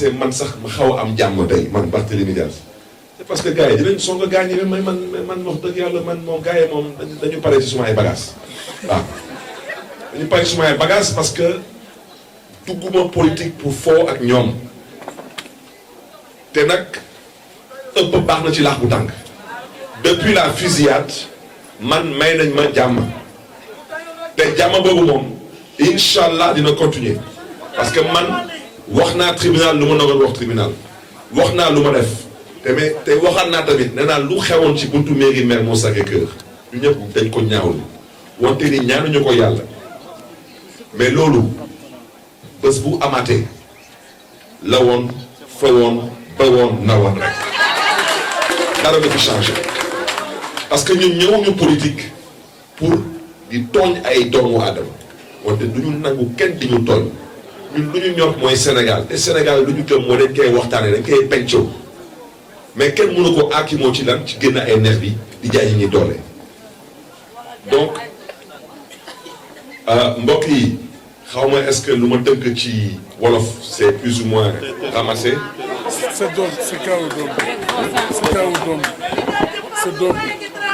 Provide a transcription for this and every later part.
commencé man sax ma xaw a am jàmm tey man Barthélémy Dias c'est parce que gars yi dinañ song gaañ yi man wax dëgg yàlla man moom gars yi moom dañu pare ci suma ay bagages waaw dañu pare ci suma ay bagages parce que dugguma politique pour foo ak ñoom te nag ëpp baax na ci laax bu tàng depuis la fusillade man may nañ ma jàmm te jàmm boobu moom incha allah dina continuer parce que man wax naa tribunal lu ma nagoon wax tribunal wax naa lu ma def te waxaat naa tamit nee naa lu xewoon ci buntu mairie Mermoz Sacré-Cœur ñu ñëpp dañ ko ñaawlu wante ni ñaanuñu ko yàlla mais loolu bés bu amaatee la woon fa woon ba woon na woon rek dara du fi changé parce que ñun ñëwuñu politique pour di tooñ ay doomu aadama wante du ñu nangu kenn di ñu tooñ ñun lu ñu ñor mooy Sénégal te Sénégal lu ñu gëm moo dañ koy waxtaanee dañ koy pencoo mais kenn mënu ko aakimoo ci lan ci génn ay neex bi di jaay ñi ñuy doole donc mbokk yi xaw ma est-ce que lu ma tënk ci wolof c'est plus ou moins ramassé. sa doom sa kaw doom sa kaw doom sa doom.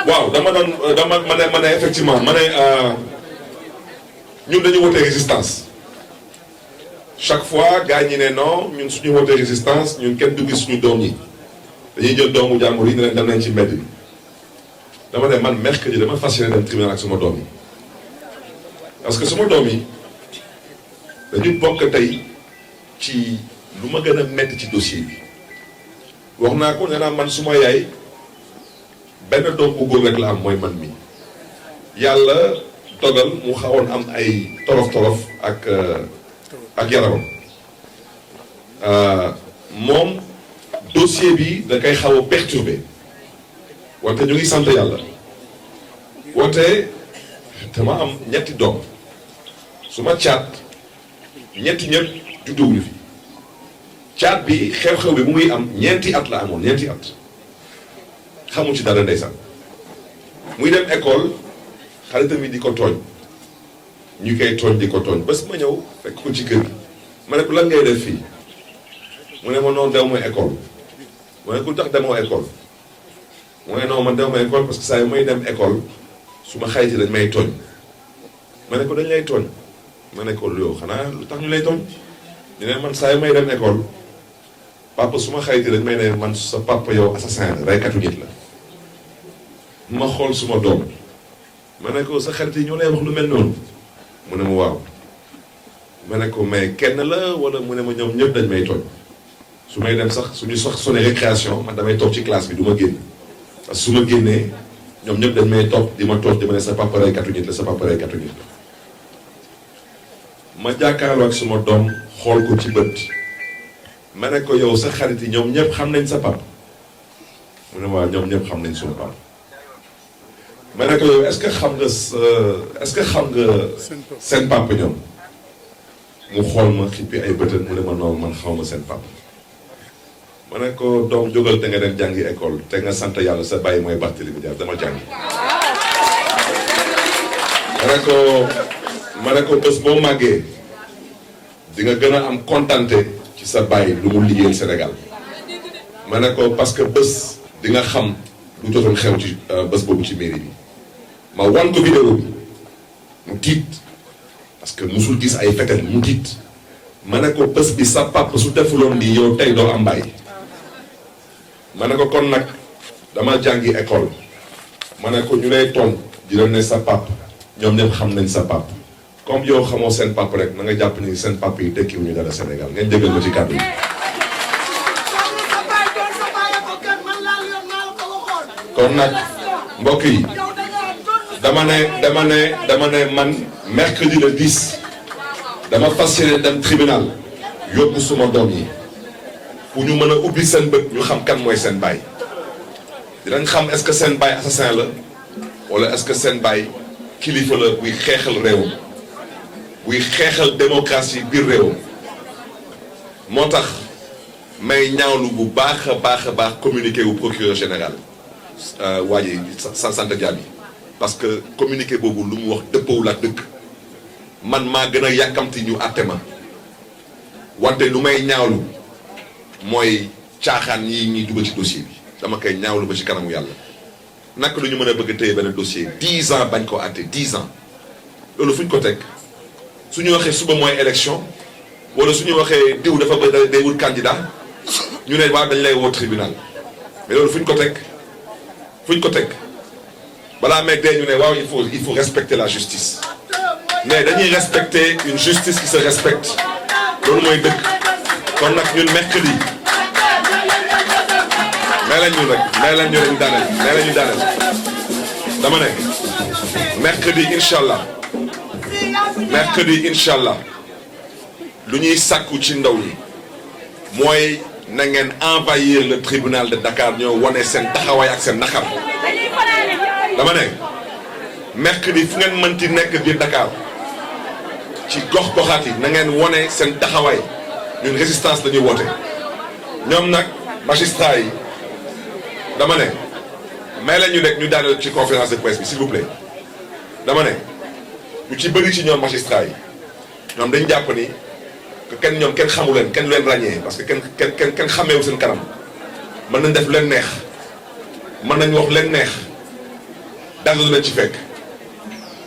waaw ma ne effectivement ma ne ñun dañu wote résistance chaque fois gars ñi ne non ñun suñu wote résistance ñun kenn du gis suñu doom yi dañuy jël doomu jàmbur yi ne leen dem nañ ci mbedd bi dama ne man mercredi dama fas yéene dem tribunal ak suma doom yi parce que suma doom yi dañu bokk tey ci lu ma gën a metti ci dossier bi wax naa ko nee naa man suma yaay benn doom bu góor rek la am mooy man mi yàlla dogal mu xawoon am ay tolof ak yaramam moom dossier bi da koy xaw a perturbé wante ñu ngi sant yàlla wante dama am ñetti doom su ma caat ñetti ñëpp judduwuñu fi caat bi xew-xew bi bu muy am ñeenti at la amoon ñeenti at xamul ci dara ndeysaan muy dem école xaritam yi di ko tooñ ñu koy tooñ di ko tooñ bés ma ñëw fekk ko ci kër gi ma ne ko lan ngay def fii mu ne ma noonu dew ma école mu ne ko tax demoo école mu ne non man dew ma école parce que saa yu may dem école su ma xayti dañ may tooñ ma ne ko dañ lay tooñ ma ne ko yow xanaa lu tax ñu lay tooñ ñu ne man saa yu may dem école papa su ma xayti dañ may ne man sa papa yow assassin la reykatu nit la ma xool suma doom ma ne ko sa xarit yi ñoo lay wax lu mel noonu mu ne ma waaw ma ne ko mais kenn la wala mu ne ma ñoom ñëpp dañ may tooñ su may dem sax suñu sax sonné récréation man damay toog ci classe bi du ma génn parce que su ma génnee ñoom ñëpp dañ may toog di ma toog di ma ne sa papa reykatu nit la sa papa reykatu nit la ma jàkkaarloo ak suma doom xool ko ci bët ma ne ko yow sa xarit yi ñoom ñëpp xam nañ sa papa mu ne waaw ñoom ñëpp xam nañ suma papa ma ne ko yow est-ce que xam nga seen papa ñoom mu xool ma xippi ay bëtën mu ne ma noonu man xaw ma seen papa ma ne ko doom jógal te nga dem jàngi école te nga sant yàlla sa bàyyi mooy Barthélémy Dias dama jàngi ma ne ko bés boo màggee di nga gën a am kontante ci sa bàyyi lu mu liggéeyal Sénégal ma ne ko parce que bés di nga xam lu jotoon xew ci bés boobu ci mairie bi ma wan ko vidéo bi mu tiit parce que musul gis ay fetel mu tiit ma ne ko bés bi sa papa su defuloon lii yow tey doo am bàyyi ma ne ko kon nag dama jàngi école ma ne ko ñu lay tooñ di leen ne sa papa ñoom ñëpp xam nañ sa papa comme yow xamoo seen papa rek na nga jàpp ni seen papa yi tekkiwuñu dara Sénégal ngeen jégal ma ci kàddu yi. kon nag mbokk yi dama ne man mercredi le 10 dama fas yéene dem tribunal yóbbu suma doom yi pour ñu mën a ubbi seen bët ñu xam kan mooy seen baay dinañ xam est-ce que seen baay assassin la wala est-ce que seen baay kilifa la buy xeexal réewam buy xeexal démocratie biir réewam moo tax may ñaawlu bu baax a baax communiqué wu procureur général waa ji sant Diaby parce que communiqué boobu lu mu wax dëppawul ak dëgg man maa gën a yàkkamti ñu àtte ma wante lu may ñaawlu mooy caaxaan yi ñuy dugg ci dossier bi dama koy ñaawlu ba ci kanamu yàlla naka lu ñu mën a bëgg a téye benn dossier 10 ans bañ ko àtte 10 ans loolu fu ñu ko teg su ñu waxee suba mooy élection wala su ñu waxee diw dafa bëgg day wut candidat ñu ne waa dañ lay woo tribunal mais loolu fu ñu ko teg fu ñu ko teg balaa may dee ñu ne waaw il faut respecter la justice mais dañuy respecter une justice qui se respecte loolu mooy dëkk kon nag ñun mercredi may lañ ñu rek may lañ ñu daaneel dama ne mercredi incha allah lu ñuy sàkku ci ndaw ñi mooy na ngeen envahir le tribunal de Dakar ñoo wane seen taxawaay ak seen naqar dama ne mercredi fu ngeen mënti nekk biir Dakar ci gox-goxaat yi na ngeen wane seen taxawaay ñun résistance la ñuy woote ñoom nag magistrat yi dama ne may la ñu rek ñu daaneel ci conférence de presse bi s'il vous plaît dama ne ñu ci bëri ci ñoom magistrat yi ñoom dañu jàpp ni que ñoom kenn xamu leen kenn leen ràññee parce que kenn xameewu seen kanam mën nañ def lu leen neex mën nañ wax lu leen neex dara lu leen ci fekk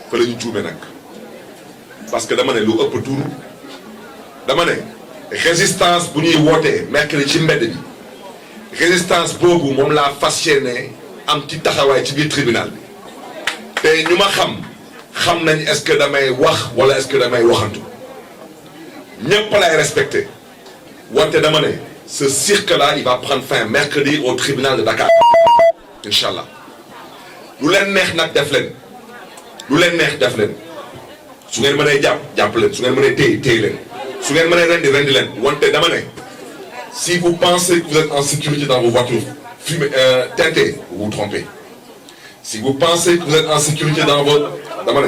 fa la ñu juume nag parce que dama ne lu ëpp tuuru dama ne résistance bu ñuy wootee mercredi ci mbedd bi résistance boobu moom laa fas yéene am ci taxawaay ci biir tribunal bi te ñu ma xam nañ est-ce que damay wax wala est-ce que damay waxantu ñëpp lay respecté wante dama ne ce cirque-là il va prendre fin mercredi au tribunal de Dakar incha allah lu leen neex nag def leen lu leen neex def leen su ngeen mënee jàpp leen su ngeen mënee téye leen su ngeen mënee rendi leen wante dama ne si vous pensez que vous êtes en sécurité dans vos voitures teintées vous vous trompez si vous pensez que vous êtes en sécurité dans vos dama ne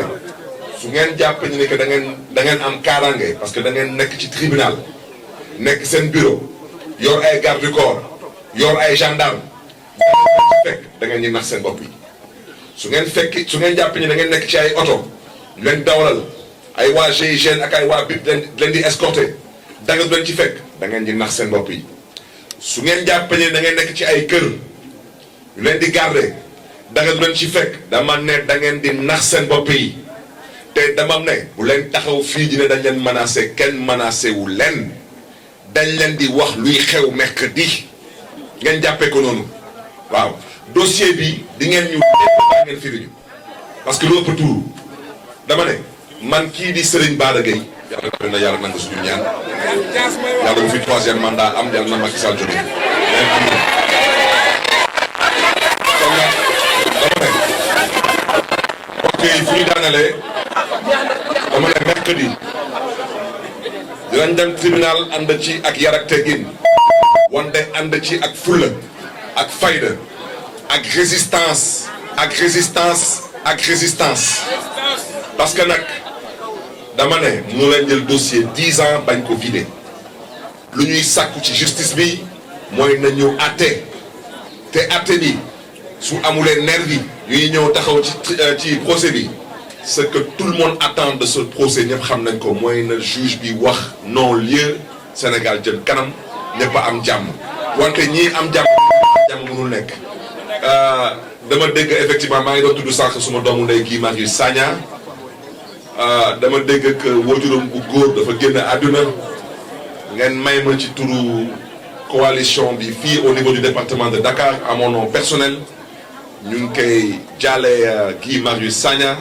su ngeen jàpp ñu ne que da ngeen am kaaraange parce que da ngeen nekk ci tribunal nekk seen bureau yor ay garde du corps yor ay gendarme fekk da ngeen di nax seen bopp yi su ngeen jàpp ñu da ngeen nekk ci ay oto leen dawalal ay waa GIGN ak ay waa BIP leen di escorter da nga leen ci fekk da ngeen di nax seen bopp yi su ngeen jàpp ñu da ngeen nekk ci ay kër ñu leen di garder da nga leen ci fekk dama ne da ngeen di nax seen bopp yi te dama ne bu leen taxaw fii di ne dañ leen menacé kenn menacé wu leen dañ leen di wax luy xew mercredi ngeen jàppee ko noonu waaw dossier bi di ngeen ñu baa ngeen firi ñu parce que lu ëpp tuuru dama ne man kii di Serigne Bara Gueye yàlla na yàlla nangu suñu ñaan yàlla bu fi 3e mandat am yàlla na Macky Sall jóge ok fu ñu daanalee dama ne mercredi dinañ dem tribunal ànd ci ak yar ak teggin wante ànd ci ak fulla ak fayda ak résistance parce que nag dama ne mënu leen jël dossier 10 ans bañ ko vider lu ñuy sàkku ci justice bi mooy nañu àtte te àtte bi su amulee nervi yuy ñëw taxaw ci procès bi ce que tout le monde attend de ce procès ñëpp xam nañ ko mooy na juge bi wax non lieu Sénégal jël kanam ñëpp a am jàmm wante ñii am jàmm mënul nekk dama dégg effectivement maa ngi doon tudd sànq suma doomu ndey Guy Marius Sagna dama dégg que waajuram bu góor dafa génn àdduna ngeen may ma ci turu coalition bi fii au niveau du département de Dakar à mon nom personnel ñu ngi koy jàllee Guy Marius Sagna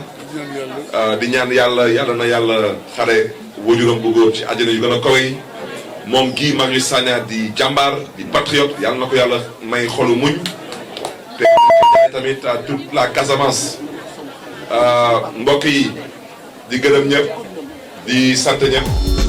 di ñaan yàlla na yàlla xare waajuram bu góor ci àjjana yu gën a kawe yi moom Guy Marius Sagna di jàmbaar di patriote yàlla na ko yàlla may xolu muñ te tamit à toute la Casamance mbokk yi di gërëm ñëpp di sant ñëpp